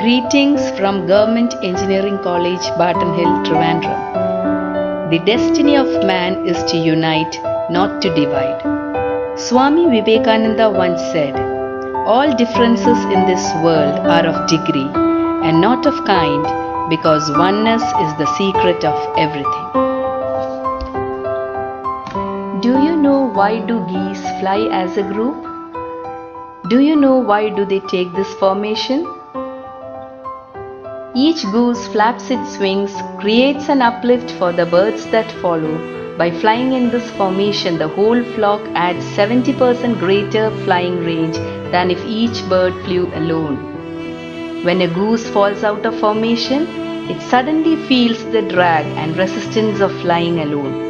Greetings from Government Engineering College, Barton Hill, Trivandrum. The destiny of man is to unite, not to divide. Swami Vivekananda once said, all differences in this world are of degree and not of kind, because oneness is the secret of everything. Do you know why do geese fly as a group? Do you know why do they take this formation? Each goose flaps its wings, creates an uplift for the birds that follow. By flying in this formation, the whole flock adds 70% greater flying range than if each bird flew alone. When a goose falls out of formation, it suddenly feels the drag and resistance of flying alone.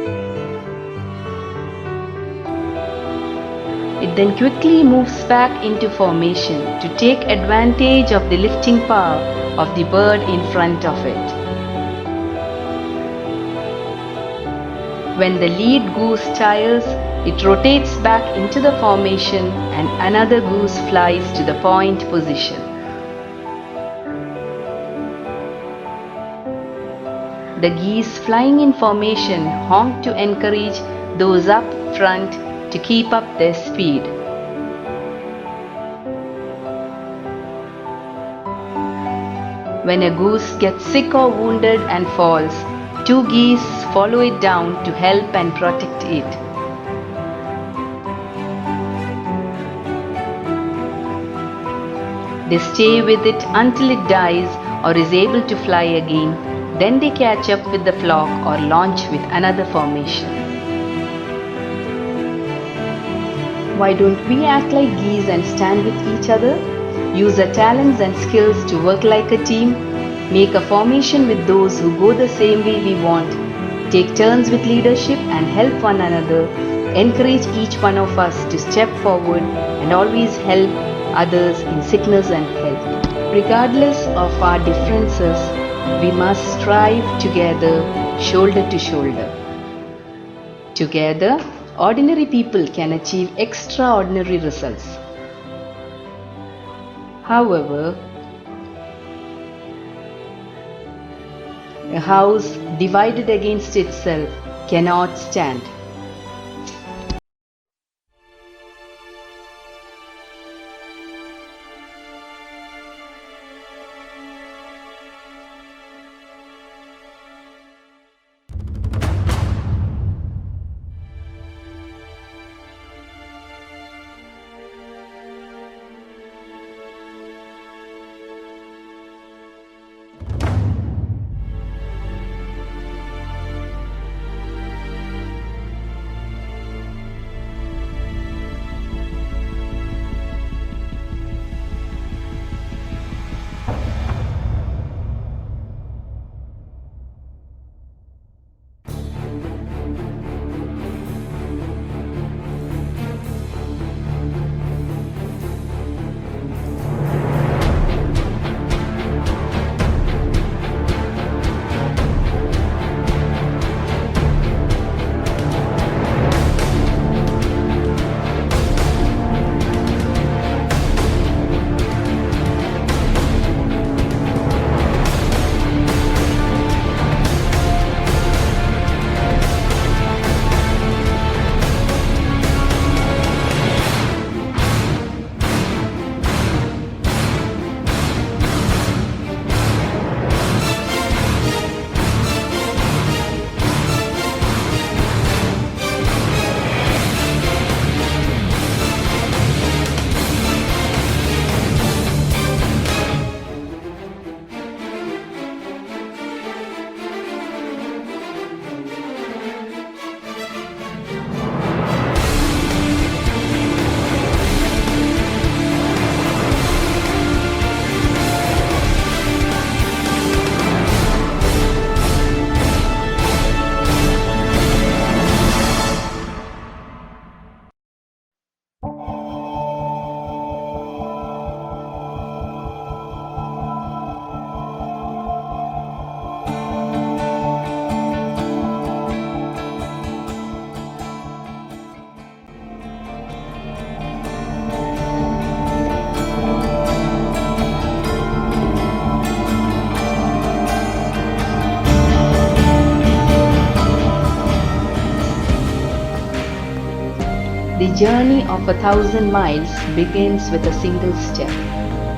It then quickly moves back into formation to take advantage of the lifting power of the bird in front of it. When the lead goose tires, it rotates back into the formation and another goose flies to the point position. The geese flying in formation honk to encourage those up front to keep up their speed. When a goose gets sick or wounded and falls, two geese follow it down to help and protect it. They stay with it until it dies or is able to fly again. Then they catch up with the flock or launch with another formation. Why don't we act like geese and stand with each other? Use our talents and skills to work like a team. Make a formation with those who go the same way we want. Take turns with leadership and help one another. Encourage each one of us to step forward and always help others in sickness and health. Regardless of our differences, we must strive together, shoulder to shoulder. Together, ordinary people can achieve extraordinary results. However, a house divided against itself cannot stand. journey of 1,000 miles begins with a single step.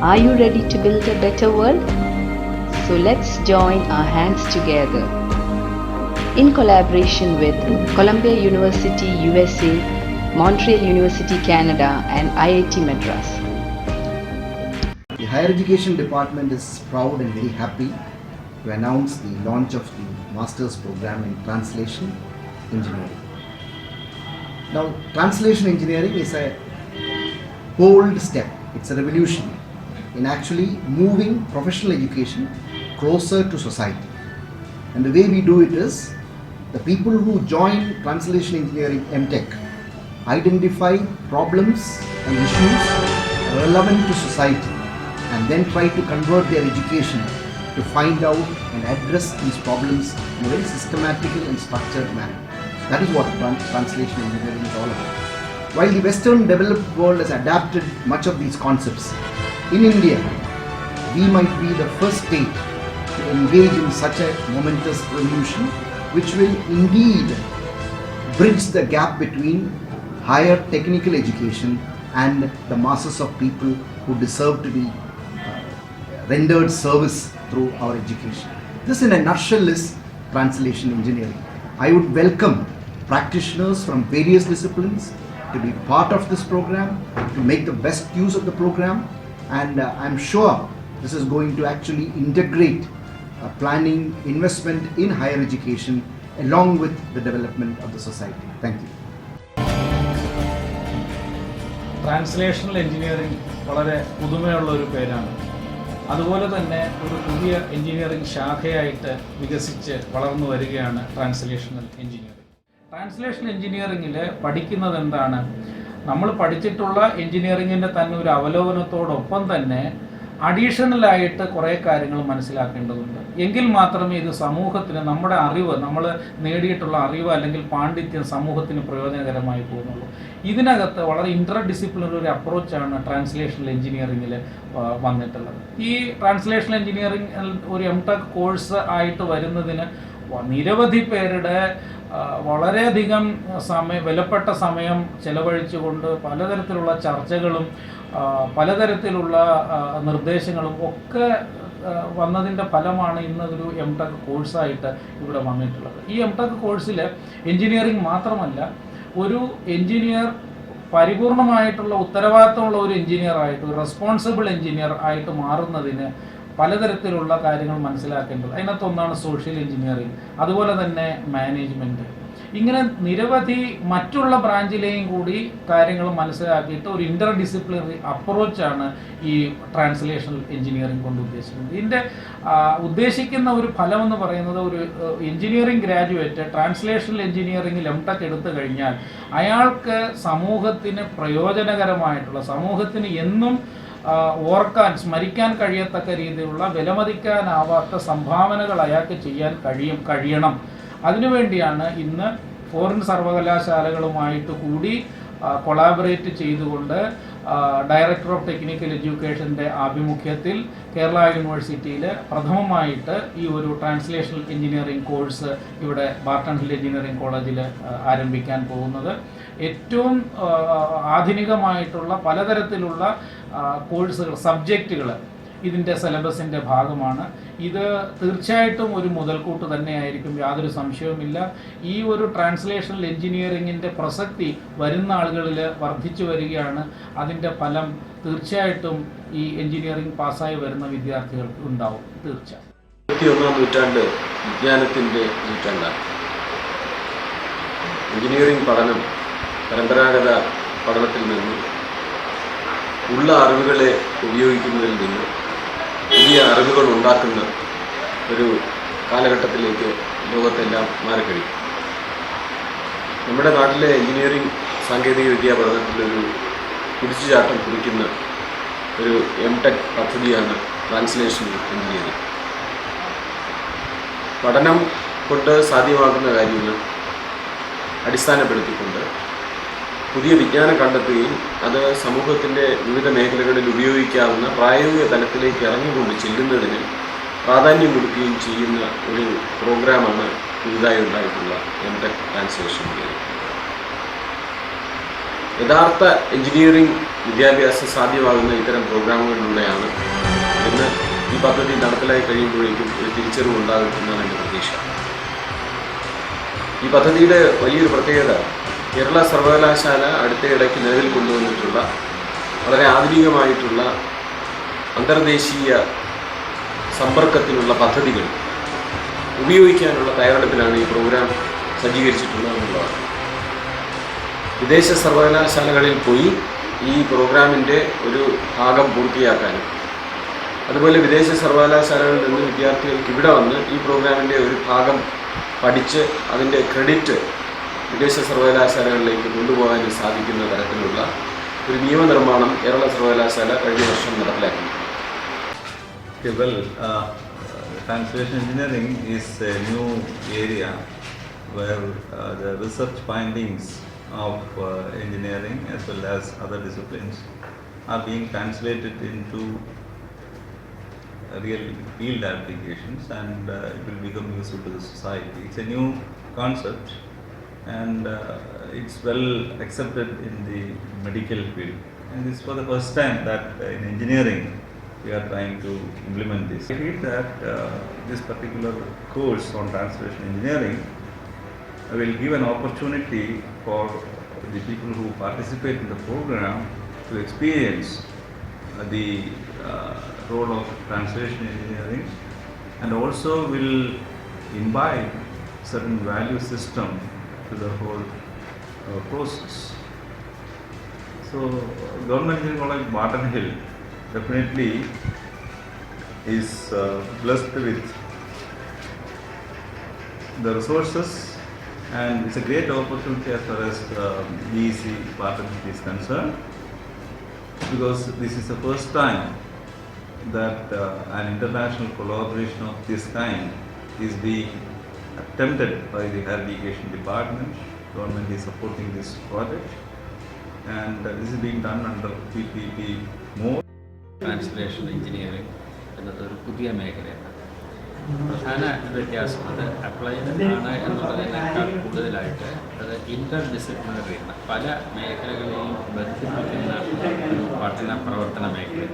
Are you ready to build a better world? So let's join our hands together. In collaboration with Columbia University USA, Montreal University Canada and IIT Madras. The Higher Education Department is proud and very happy to announce the launch of the Master's Program in Translation Engineering. Now, Translation Engineering is a bold step, it's a revolution in actually moving professional education closer to society. And the way we do it is, the people who join Translation Engineering MTech identify problems and issues relevant to society and then try to convert their education to find out and address these problems in a very systematical and structured manner. That is what Translation Engineering is all about. While the Western developed world has adapted much of these concepts, in India, we might be the first state to engage in such a momentous revolution, which will indeed bridge the gap between higher technical education and the masses of people who deserve to be rendered service through our education. This in a nutshell is Translation Engineering. I would welcome practitioners from various disciplines to be part of this program, to make the best use of the program, and I'm sure this is going to actually integrate planning, investment in higher education along with the development of the society. Thank you. Translational engineering വളരെ പുതുമയുള്ള ഒരു പേരാണ്. അതുപോലെ തന്നെ ഒരു പുതിയ engineering ശാഖയായിട്ട് വികസിച്ച് വളർന്നു വരികയാണ് ട്രാൻസ്ലേഷണൽ എഞ്ചിനീയറിംഗ്. ട്രാൻസ്ലേഷണൽ എഞ്ചിനീയറിംഗിൽ പഠിക്കുന്നത് എന്താണ്? നമ്മൾ പഠിച്ചിട്ടുള്ള എഞ്ചിനീയറിംഗിൻ്റെ തന്നെ ഒരു അവലോകനത്തോടൊപ്പം തന്നെ അഡീഷണലായിട്ട് കുറേ കാര്യങ്ങൾ മനസ്സിലാക്കേണ്ടതുണ്ട്. എങ്കിൽ മാത്രമേ ഇത് സമൂഹത്തിന് നമ്മുടെ അറിവ്, നമ്മൾ നേടിയിട്ടുള്ള അറിവ് അല്ലെങ്കിൽ പാണ്ഡിത്യം സമൂഹത്തിന് പ്രയോജനകരമായി പോകുന്നുള്ളൂ. ഇതിനകത്ത് വളരെ ഇൻ്റർ ഡിസിപ്ലിനറി ഒരു അപ്രോച്ചാണ് ട്രാൻസ്ലേഷണൽ എഞ്ചിനീയറിംഗിൽ വന്നിട്ടുള്ളത്. ഈ ട്രാൻസ്ലേഷണൽ എഞ്ചിനീയറിംഗ് ഒരു MTech കോഴ്സ് ആയിട്ട് വരുന്നതിന് നിരവധി പേരുടെ വളരെയധികം വിലപ്പെട്ട സമയം ചെലവഴിച്ചുകൊണ്ട് പലതരത്തിലുള്ള ചർച്ചകളും പലതരത്തിലുള്ള നിർദ്ദേശങ്ങളും ഒക്കെ വന്നതിൻ്റെ ഫലമാണ് ഇന്ന് ഒരു MTech കോഴ്സായിട്ട് ഇവിടെ വന്നിട്ടുള്ളത്. ഈ MTech കോഴ്സിൽ എഞ്ചിനീയറിംഗ് മാത്രമല്ല, ഒരു എഞ്ചിനീയർ പരിപൂർണമായിട്ടുള്ള ഉത്തരവാദിത്തമുള്ള ഒരു എഞ്ചിനീയർ ആയിട്ട്, ഒരു റെസ്പോൺസിബിൾ എഞ്ചിനീയർ ആയിട്ട് മാറുന്നതിന് പലതരത്തിലുള്ള കാര്യങ്ങൾ മനസ്സിലാക്കേണ്ടത്. അതിനകത്തൊന്നാണ് സോഷ്യൽ എഞ്ചിനീയറിംഗ്, അതുപോലെ തന്നെ മാനേജ്മെൻറ്റ്. ഇങ്ങനെ നിരവധി മറ്റുള്ള ബ്രാഞ്ചിലെയും കൂടി കാര്യങ്ങൾ മനസ്സിലാക്കിയിട്ട് ഒരു ഇൻ്റർ ഡിസിപ്ലിനറി അപ്രോച്ചാണ് ഈ ട്രാൻസ്ലേഷണൽ എഞ്ചിനീയറിംഗ് കൊണ്ട് ഉദ്ദേശിക്കുന്നത്. ഇതിൻ്റെ ഉദ്ദേശിക്കുന്ന ഒരു ഫലം എന്ന് പറയുന്നത്, ഒരു എഞ്ചിനീയറിംഗ് ഗ്രാജുവേറ്റ് ട്രാൻസ്ലേഷണൽ എഞ്ചിനീയറിംഗിൽ MTech എടുത്തു കഴിഞ്ഞാൽ അയാൾക്ക് സമൂഹത്തിന് പ്രയോജനകരമായിട്ടുള്ള, സമൂഹത്തിന് എന്നും ഓർക്കാൻ, സ്മരിക്കാൻ കഴിയത്തക്ക രീതിയിലുള്ള വിലമതിക്കാനാവാത്ത സംഭാവനകൾ അയാൾക്ക് ചെയ്യാൻ കഴിയണം. അതിനുവേണ്ടിയാണ് ഇന്ന് ഫോറിൻ സർവകലാശാലകളുമായിട്ട് കൂടി കൊളാബറേറ്റ് ചെയ്തുകൊണ്ട് ഡയറക്ടർ ഓഫ് ടെക്നിക്കൽ എഡ്യൂക്കേഷൻ്റെ ആഭിമുഖ്യത്തിൽ കേരള യൂണിവേഴ്സിറ്റിയിൽ പ്രഥമമായിട്ട് ഈ ഒരു ട്രാൻസ്ലേഷണൽ എഞ്ചിനീയറിംഗ് കോഴ്സ് ഇവിടെ ബാർട്ടൺ ഹിൽ എഞ്ചിനീയറിംഗ് കോളേജിൽ ആരംഭിക്കാൻ പോകുന്നത്. ഏറ്റവും ആധുനികമായിട്ടുള്ള പലതരത്തിലുള്ള കോഴ്സുകൾ, സബ്ജക്റ്റുകൾ ഇതിൻ്റെ സിലബസിൻ്റെ ഭാഗമാണ്. ഇത് തീർച്ചയായിട്ടും ഒരു മുതൽക്കൂട്ട് തന്നെയായിരിക്കും, യാതൊരു സംശയവുമില്ല. ഈ ഒരു ട്രാൻസ്ലേഷണൽ എഞ്ചിനീയറിംഗിൻ്റെ പ്രസക്തി വരുന്ന ആളുകളിൽ വർദ്ധിച്ചു വരികയാണ്. അതിൻ്റെ ഫലം തീർച്ചയായിട്ടും ഈ എഞ്ചിനീയറിംഗ് പാസ്സായി വരുന്ന വിദ്യാർത്ഥികൾക്ക് ഉണ്ടാവും. തീർച്ചയായും 21ാം നൂറ്റാണ്ട് വിജ്ഞാനത്തിൻ്റെ നൂറ്റാണ്ടാണ്. എഞ്ചിനീയറിംഗ് പഠനം പരമ്പരാഗത പഠനത്തിൽ നിന്ന് ഉള്ള അറിവുകളെ ഉപയോഗിക്കുന്നതിൽ നിന്ന് പുതിയ അറിവുകൾ ഉണ്ടാക്കുന്ന ഒരു കാലഘട്ടത്തിലേക്ക് ലോകത്തെല്ലാം മാറിക്കഴിയും. നമ്മുടെ നാട്ടിലെ എഞ്ചിനീയറിംഗ് സാങ്കേതിക വിദ്യാ പഠനത്തിലൊരു കുതിച്ചുചാട്ടം കുറിക്കുന്ന ഒരു MTech പദ്ധതിയാണ് ട്രാൻസ്ലേഷൻ എഞ്ചിനീയറിംഗ്. പഠനം കൊണ്ട് സാധ്യമാകുന്ന കാര്യങ്ങൾ അടിസ്ഥാനപ്പെടുത്തിക്കൊണ്ട് പുതിയ വിജ്ഞാനം കണ്ടെത്തുകയും അത് സമൂഹത്തിൻ്റെ വിവിധ മേഖലകളിൽ ഉപയോഗിക്കാവുന്ന പ്രായോഗിക തലത്തിലേക്ക് ഇറങ്ങിക്കൊണ്ട് ചെല്ലുന്നതിന് പ്രാധാന്യം കൊടുക്കുകയും ചെയ്യുന്ന ഒരു പ്രോഗ്രാമാണ് പുതുതായി ഉണ്ടായിട്ടുള്ള MTech ട്രാൻസ്ലേഷൻ. യഥാർത്ഥ എഞ്ചിനീയറിംഗ് വിദ്യാഭ്യാസം സാധ്യമാകുന്ന ഇത്തരം പ്രോഗ്രാമുകളിലൂടെയാണ് ഇന്ന് ഈ പദ്ധതി നടപ്പിലായി കഴിയുമ്പോഴേക്കും ഒരു തിരിച്ചറിവ് ഉണ്ടാകും എന്നാണ് എൻ്റെ പ്രതീക്ഷ. ഈ പദ്ധതിയുടെ വലിയൊരു പ്രത്യേകത കേരള സർവകലാശാല അടുത്തയിടയ്ക്ക് നിലവിൽ കൊണ്ടുവന്നിട്ടുള്ള വളരെ ആധുനികമായിട്ടുള്ള അന്തർദേശീയ സമ്പർക്കത്തിനുള്ള പദ്ധതികൾ ഉപയോഗിക്കാനുള്ള തയ്യാറെടുപ്പിലാണ് ഈ പ്രോഗ്രാം സജ്ജീകരിച്ചിട്ടുള്ളത് എന്നുള്ളതാണ്. വിദേശ സർവകലാശാലകളിൽ പോയി ഈ പ്രോഗ്രാമിൻ്റെ ഒരു ഭാഗം പൂർത്തിയാക്കാനും അതുപോലെ വിദേശ സർവകലാശാലകളിൽ നിന്ന് വിദ്യാർത്ഥികൾക്ക് ഇവിടെ വന്ന് ഈ പ്രോഗ്രാമിൻ്റെ ഒരു ഭാഗം പഠിച്ച് അതിൻ്റെ ക്രെഡിറ്റ് വിദേശ സർവകലാശാലകളിലേക്ക് കൊണ്ടുപോകാനും സാധിക്കുന്ന തരത്തിലുള്ള ഒരു നിയമനിർമ്മാണം കേരള സർവകലാശാല കഴിഞ്ഞ വർഷം നടപ്പിലാക്കി. Okay, well, translation engineering is a new area where the research findings of engineering as well as other disciplines are being translated into real field applications, and it will become useful to the society. It's a new concept, and it's well accepted in the medical field, and it's for the first time that in engineering we are trying to implement this. I feel that this particular course on translation engineering will give an opportunity for the people who participate in the program to experience the role of translation engineering, and also will imbibe certain value system to the whole process. So Government Engineering College Barton Hill definitely is blessed with the resources, and it's a great opportunity as far as BEC Barton Hill is concerned, because this is the first time that an international collaboration of this kind is being attempted by the Higher Education Department. Government is supporting this project, and this is being done under PPP mode. Translation engineering എന്നത് ഒരു പുതിയ മേഖലയാണ്. പ്രധാന വ്യത്യാസം അത് applied ആണ് എന്നുള്ളതിനേക്കാൾ കൂടുതലായിട്ട് അത് ഇൻ്റർ ഡിസിപ്ലിനറിയാണ്. പല മേഖലകളെയും ബന്ധിപ്പിക്കുന്ന ഒരു പഠന പ്രവർത്തന മേഖല.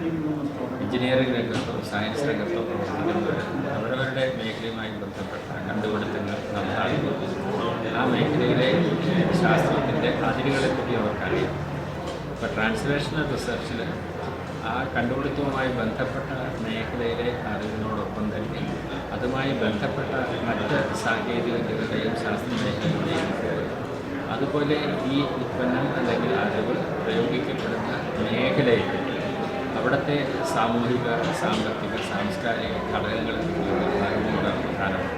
എഞ്ചിനീയറിംഗ് രംഗത്തോ സയൻസ് രംഗത്തോ പ്രവർത്തിക്കുന്നവർ അവരവരുടെ മേഖലയുമായി ബന്ധപ്പെട്ട കണ്ടുപിടുത്തങ്ങൾ നടത്താറുണ്ട്. ആ മേഖലയിലെ ശാസ്ത്രത്തിൻ്റെ അതിരുകളെപ്പറ്റി അവർക്കറിയാം. ഇപ്പോൾ ട്രാൻസ്ലേഷണൽ റിസർച്ചിൽ ആ കണ്ടുപിടുത്തവുമായി ബന്ധപ്പെട്ട മേഖലയിലെ അറിവിനോടൊപ്പം തന്നെ അതുമായി ബന്ധപ്പെട്ട മറ്റ് സാങ്കേതികതകളുടെയും ശാസ്ത്ര മേഖലകളുടെയും അതുപോലെ ഈ ഉൽപ്പന്നം അല്ലെങ്കിൽ അറിവ് പ്രയോഗിക്കപ്പെടുന്ന മേഖലയിൽ അവിടുത്തെ സാമൂഹിക സാമ്പത്തിക സാംസ്കാരിക ഘടകങ്ങളെപ്പറ്റിയുള്ള അറിവുകൾ പ്രധാനമാണ്.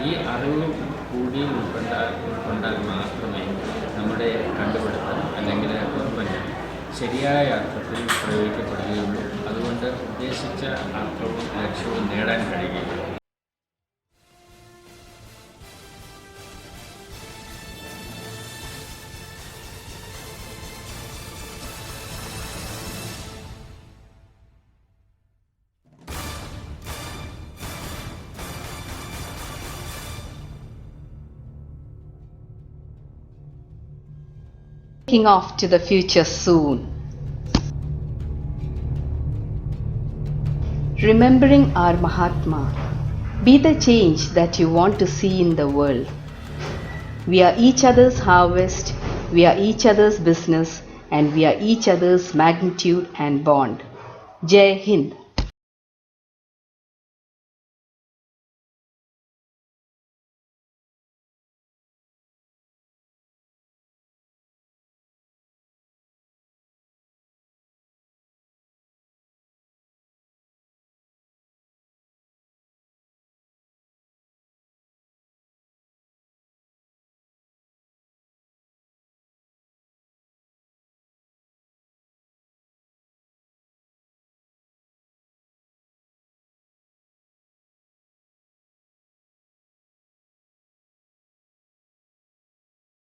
ഈ അറിവ് കൂടി ഉൾക്കൊണ്ടാൽ മാത്രമേ നമ്മുടെ കണ്ടുപിടുത്തം അല്ലെങ്കിൽ ഉൽപ്പന്നം ശരിയായ അർത്ഥത്തിൽ പ്രയോഗിക്കപ്പെടുകയുള്ളൂ. അതുകൊണ്ട് ഉദ്ദേശിച്ച അർത്ഥവും ലക്ഷ്യവും നേടാൻ കഴിയുകയുള്ളൂ. Taking off to the future soon. Remembering our Mahatma, be the change that you want to see in the world. We are each other's harvest, we are each other's business, and we are each other's magnitude and bond. Jai Hind.